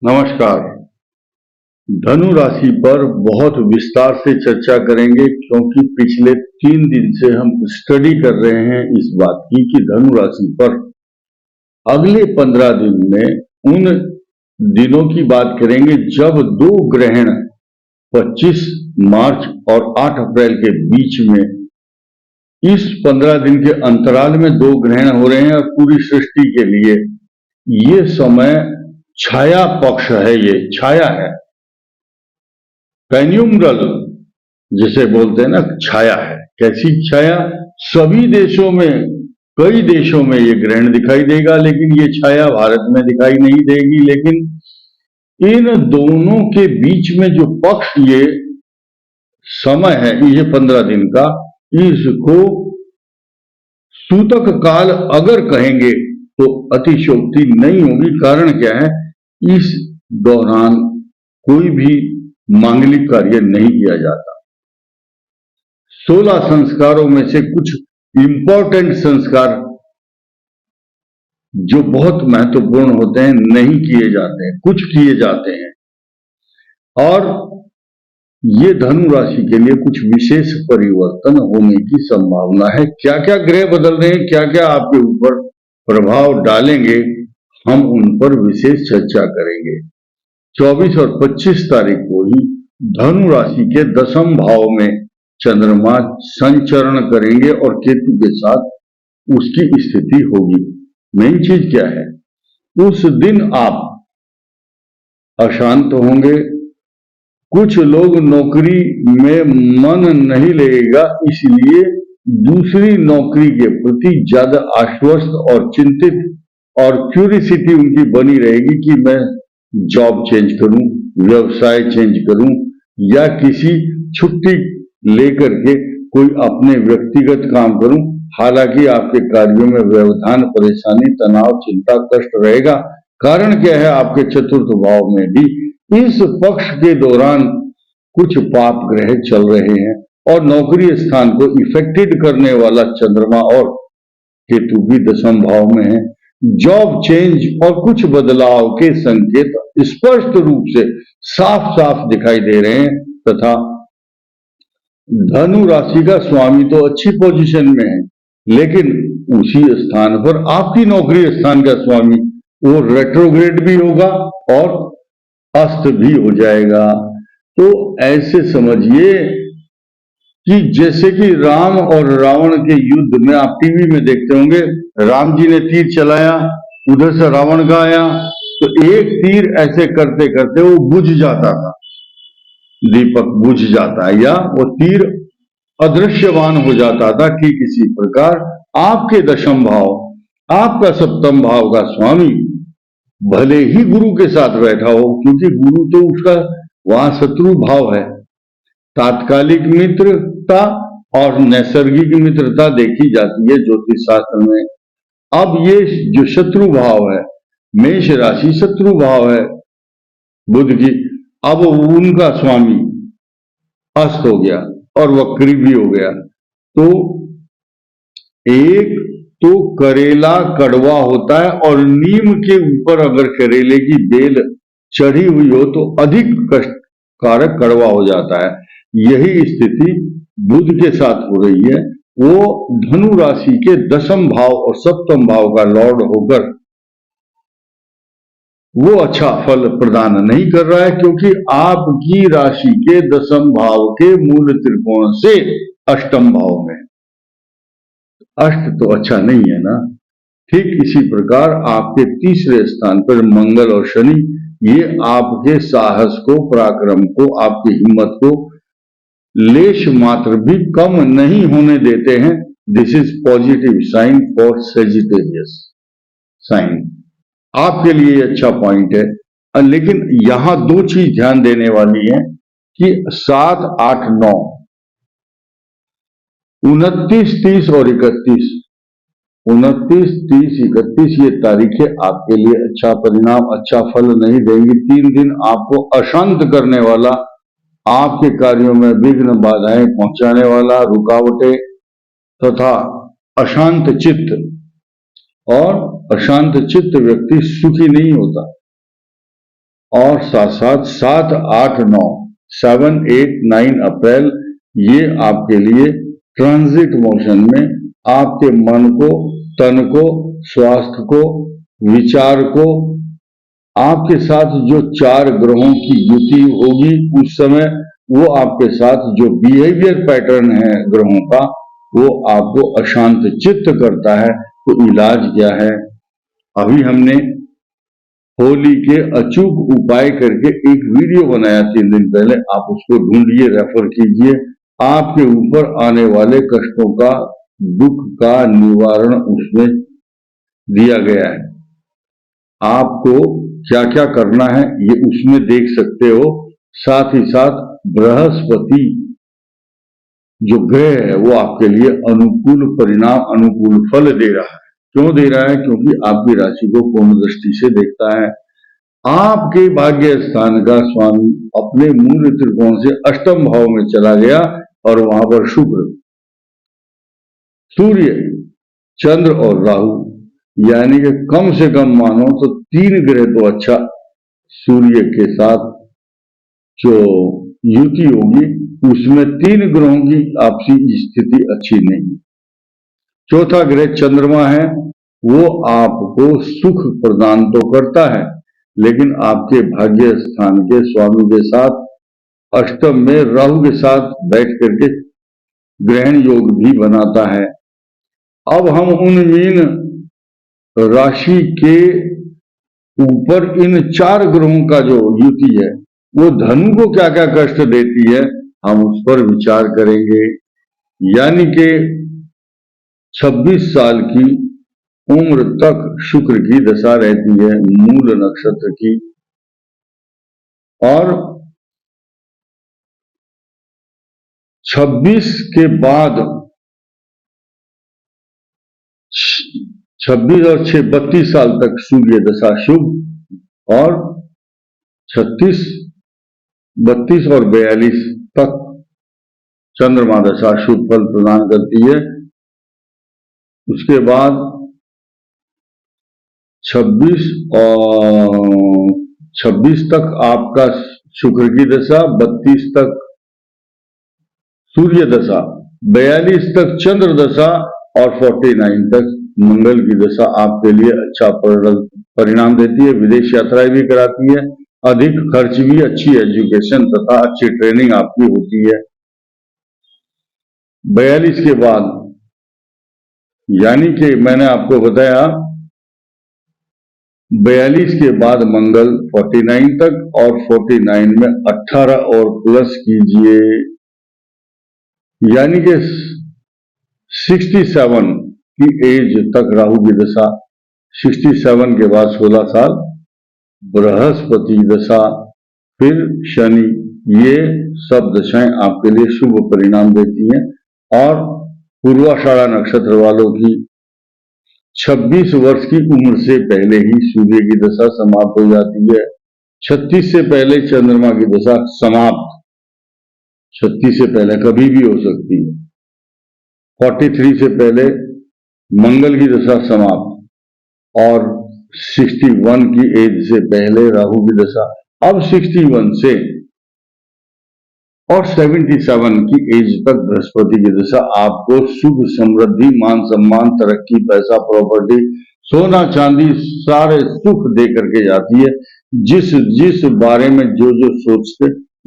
नमस्कार। धनु राशि पर बहुत विस्तार से चर्चा करेंगे क्योंकि पिछले 3 दिन से हम स्टडी कर रहे हैं इस बात की कि धनु राशि पर अगले 15 दिन में उन दिनों की बात करेंगे जब दो ग्रहण 25 मार्च और 8 अप्रैल के बीच में इस 15 दिन के अंतराल में दो ग्रहण हो रहे हैं और पूरी सृष्टि के लिए ये समय छाया पक्ष है, ये छाया है, पेन्यूमरल जिसे बोलते हैं ना, छाया है। कैसी छाया? सभी देशों में, कई देशों में ये ग्रहण दिखाई देगा, लेकिन ये छाया भारत में दिखाई नहीं देगी। लेकिन इन दोनों के बीच में जो पक्ष, ये समय है, ये 15 दिन का, इसको सूतक काल अगर कहेंगे तो अतिशयोक्ति नहीं होगी। कारण क्या है? इस दौरान कोई भी मांगलिक कार्य नहीं किया जाता। 16 संस्कारों में से कुछ इंपॉर्टेंट संस्कार जो बहुत महत्वपूर्ण होते हैं नहीं किए जाते हैं, कुछ किए जाते हैं। और ये धनु राशि के लिए कुछ विशेष परिवर्तन होने की संभावना है। क्या क्या ग्रह बदल रहे हैं, क्या क्या आपके ऊपर प्रभाव डालेंगे, हम उन पर विशेष चर्चा करेंगे। 24 और 25 तारीख को ही धनु राशि के 10वें भाव में चंद्रमा संचरण करेंगे और केतु के साथ उसकी स्थिति होगी। मेन चीज क्या है? उस दिन आप अशांत होंगे, कुछ लोग नौकरी में मन नहीं लगेगा, इसलिए दूसरी नौकरी के प्रति ज्यादा आश्वस्त और चिंतित और क्यूरियोसिटी उनकी बनी रहेगी कि मैं जॉब चेंज करूं, व्यवसाय चेंज करूं, या किसी छुट्टी लेकर के कोई अपने व्यक्तिगत काम करूं। हालांकि आपके कार्यों में व्यवधान, परेशानी, तनाव, चिंता, कष्ट रहेगा। कारण क्या है? आपके चतुर्थ भाव में भी इस पक्ष के दौरान कुछ पाप ग्रह चल रहे हैं और नौकरी स्थान को इफेक्टेड करने वाला चंद्रमा और केतु भी 10वें भाव में है। जॉब चेंज और कुछ बदलाव के संकेत स्पष्ट रूप से साफ साफ दिखाई दे रहे हैं। तथा धनु राशि का स्वामी तो अच्छी पोजीशन में है, लेकिन उसी स्थान पर आपकी नौकरी स्थान का स्वामी वो रेट्रोग्रेड भी होगा और अस्त भी हो जाएगा। तो ऐसे समझिए कि जैसे कि राम और रावण के युद्ध में आप टीवी में देखते होंगे, राम जी ने तीर चलाया, उधर से रावण का आया, तो एक तीर ऐसे करते करते वो बुझ जाता था, दीपक बुझ जाता है, या वो तीर अदृश्यमान हो जाता था। ठीक इसी प्रकार आपके 10वें भाव, आपका 7वें भाव का स्वामी भले ही गुरु के साथ बैठा हो, क्योंकि गुरु तो उसका वहां शत्रु भाव है। तात्कालिक मित्रता और नैसर्गिक मित्रता देखी जाती है ज्योतिष शास्त्र में। अब ये जो शत्रु भाव है, मेष राशि शत्रु भाव है बुध की, अब उनका स्वामी अस्त हो गया और वक्री भी हो गया। तो एक तो करेला कड़वा होता है और नीम के ऊपर अगर करेले की बेल चढ़ी हुई हो तो अधिक कष्टकारक कड़वा हो जाता है। यही स्थिति बुध के साथ हो रही है। वो धनु राशि के 10वें भाव और 7वें भाव का लॉर्ड होकर वो अच्छा फल प्रदान नहीं कर रहा है, क्योंकि आपकी राशि के 10वें भाव के मूल त्रिकोण से 8वें भाव में, अष्ट तो अच्छा नहीं है ना। ठीक इसी प्रकार आपके तीसरे स्थान पर मंगल और शनि, ये आपके साहस को, पराक्रम को, आपकी हिम्मत को लेश मात्र भी कम नहीं होने देते हैं। This is positive sign for Sagittarius sign. आपके लिए अच्छा पॉइंट है। लेकिन यहां दो चीज ध्यान देने वाली है कि 7, 8, 9, 29, 30 और 31, 29, 30, 31 ये तारीखें आपके लिए अच्छा परिणाम, अच्छा फल नहीं देंगी। 3 दिन आपको अशांत करने वाला, आपके कार्यों में विघ्न बाधाएं पहुंचाने वाला, रुकावटें तथा अशांत चित्त, और अशांत चित्त व्यक्ति सुखी नहीं होता। और साथ साथ 7, 8, 9, 7, 8, 9 अप्रैल ये आपके लिए ट्रांजिट मोशन में आपके मन को, तन को, स्वास्थ्य को, विचार को, आपके साथ जो 4 ग्रहों की युति होगी उस समय वो आपके साथ जो बिहेवियर पैटर्न है ग्रहों का वो आपको अशांत चित्त करता है। तो इलाज क्या है? अभी हमने होली के अचूक उपाय करके एक वीडियो बनाया 3 दिन पहले, आप उसको ढूंढिए, रेफर कीजिए। आपके ऊपर आने वाले कष्टों का, दुख का निवारण उसमें दिया गया है। आपको क्या क्या करना है ये उसमें देख सकते हो। साथ ही साथ बृहस्पति जो ग्रह है वो आपके लिए अनुकूल परिणाम, अनुकूल फल दे रहा है। क्यों दे रहा है? क्योंकि आपकी राशि को पूर्ण दृष्टि से देखता है। आपके भाग्य स्थान का स्वामी अपने मूल त्रिकोण से अष्टम भाव में चला गया और वहां पर शुक्र, सूर्य, चंद्र और राहु, यानी कि कम से कम मानो तो 3 ग्रह तो अच्छा, सूर्य के साथ जो युति होगी उसमें 3 ग्रहों की आपसी स्थिति अच्छी नहीं। चौथा ग्रह चंद्रमा है, वो आपको सुख प्रदान तो करता है लेकिन आपके भाग्य स्थान के स्वामी के साथ अष्टम में राहु के साथ बैठ करके ग्रहण योग भी बनाता है। अब हम उन मीन राशि के ऊपर इन 4 ग्रहों का जो युति है वो धनु को क्या क्या कष्ट देती है हम उस पर विचार करेंगे। यानी कि 26 साल की उम्र तक शुक्र की दशा रहती है मूल नक्षत्र की, और 26 के बाद 26 और 6 32 साल तक सूर्य दशा शुभ, और 36, 32 और 42 तक चंद्रमा दशा शुभ फल प्रदान करती है। उसके बाद 26 तक आपका शुक्र की दशा, 32 तक सूर्य दशा, 42 तक चंद्र दशा और 49 तक मंगल की दशा आपके लिए अच्छा परिणाम देती है। विदेश यात्राएं भी कराती है, अधिक खर्च भी, अच्छी एजुकेशन तथा अच्छी ट्रेनिंग आपकी होती है। 42 के बाद यानी कि मैंने आपको बताया 42 के बाद मंगल 49 तक, और 49 में 18 और प्लस कीजिए, यानी कि 67 की एज तक राहु की दशा, 67 के बाद 16 साल बृहस्पति दशा, फिर शनि, ये सब दशाएं आपके लिए शुभ परिणाम देती हैं। और पूर्वाषाढ़ा नक्षत्र वालों की 26 वर्ष की उम्र से पहले ही सूर्य की दशा समाप्त हो जाती है। 36 से पहले चंद्रमा की दशा समाप्त, 36 से पहले कभी भी हो सकती है। 43 से पहले मंगल की दशा समाप्त, और 61 की एज से पहले राहु की दशा। अब 61 से और 77 की एज तक बृहस्पति की दशा आपको सुख, समृद्धि, मान सम्मान, तरक्की, पैसा, प्रॉपर्टी, सोना चांदी सारे सुख दे करके जाती है। जिस जिस बारे में जो जो सोचते,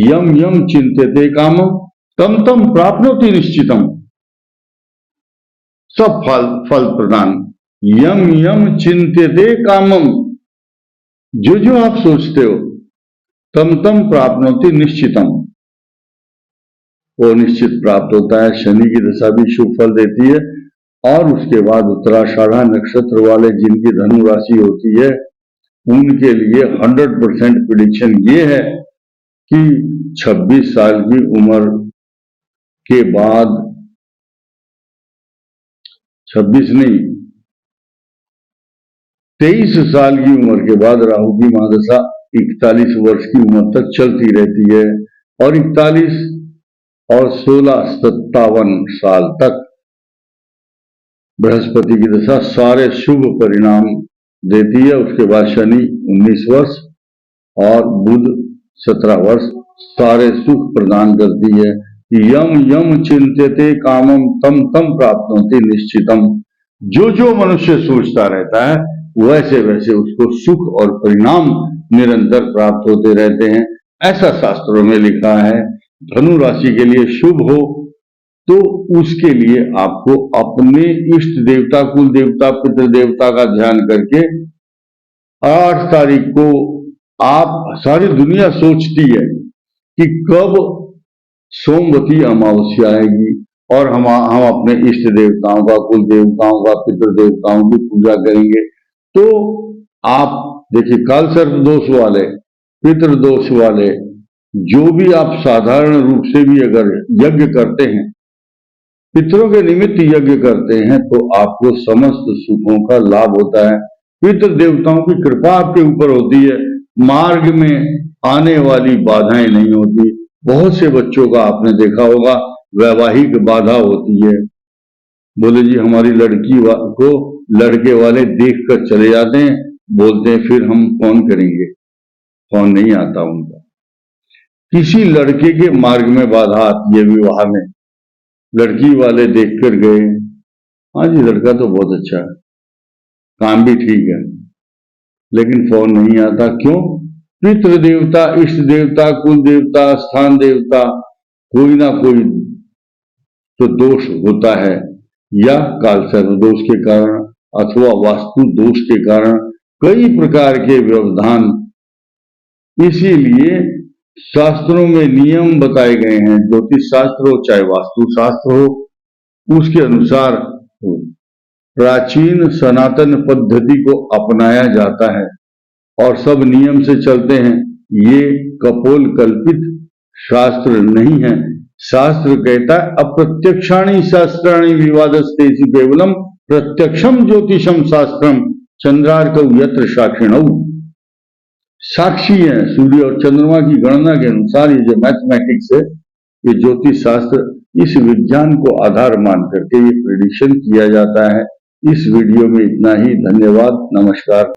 यम यम चिंतते कामम तम तम प्राप्नोति निश्चितम, सब फल प्रदान। यम यम चिंतते कामम, जो जो आप सोचते हो, तम तम प्राप्नोति निश्चितम, वो निश्चित प्राप्त होता है। शनि की दशा भी शुभ फल देती है। और उसके बाद उत्तराषाढ़ा नक्षत्र वाले जिनकी धनु राशि होती है उनके लिए 100% प्रेडिक्शन ये है कि 26 साल की उम्र के बाद, 26 नहीं 23 साल की उम्र के बाद राहु की महादशा 41 वर्ष की उम्र तक चलती रहती है, और 41 और 16 57 साल तक बृहस्पति की दशा सारे शुभ परिणाम देती है। उसके बाद शनि 19 वर्ष, और बुध 17 वर्ष सारे सुख प्रदान करती है। यम यम चिंत्यते कामम तम तम प्राप्नोति निश्चितम। जो मनुष्य सोचता रहता है वैसे वैसे उसको सुख और परिणाम निरंतर प्राप्त होते रहते हैं, ऐसा शास्त्रों में लिखा है। धनु राशि के लिए शुभ हो तो उसके लिए आपको अपने इष्ट देवता, कुल देवता, पितृ देवता का ध्यान करके 8 तारीख को आप, सारी दुनिया सोचती है कि कब सोमवती अमावस्या आएगी और हम अपने इष्ट देवताओं का, कुल देवताओं का, पितृ देवताओं की पूजा करेंगे। तो आप देखिए, काल सर्प दोष वाले, पितृ दोष वाले, जो भी आप साधारण रूप से भी अगर यज्ञ करते हैं, पितरों के निमित्त यज्ञ करते हैं, तो आपको समस्त सुखों का लाभ होता है। पितृ देवताओं की कृपा आपके ऊपर होती है, मार्ग में आने वाली बाधाएं नहीं होती। बहुत से बच्चों का आपने देखा होगा वैवाहिक बाधा होती है, बोले जी हमारी लड़की को लड़के वाले देख कर चले जाते हैं, बोलते हैं फिर हम फोन करेंगे, फोन नहीं आता उनका। किसी लड़के के मार्ग में बाधा आती है विवाह में, लड़की वाले देख कर गए, हाँ जी लड़का तो बहुत अच्छा है, काम भी ठीक है, लेकिन फोन नहीं आता। क्यों? पितृ देवता, इष्ट देवता, कुल देवता, स्थान देवता, कोई ना कोई तो दोष होता है, या कालसर्प दोष के कारण अथवा वास्तु दोष के कारण कई प्रकार के व्यवधान। इसीलिए शास्त्रों में नियम बताए गए हैं, ज्योतिष शास्त्र हो चाहे वास्तु शास्त्र हो, उसके अनुसार प्राचीन सनातन पद्धति को अपनाया जाता है और सब नियम से चलते हैं। ये कपोल कल्पित शास्त्र नहीं है। शास्त्र कहता है अप्रत्यक्षाणि शास्त्राणि विवादस्तेषु केवलम प्रत्यक्षम ज्योतिषम शास्त्रम चंद्रार्कौ यत्र साक्षिणौ। साक्षी है, सूर्य और चंद्रमा की गणना के अनुसार ये जो मैथमेटिक्स है, ये ज्योतिष शास्त्र, इस विज्ञान को आधार मान करके ये प्रेडिक्शन किया जाता है। इस वीडियो में इतना ही। धन्यवाद, नमस्कार।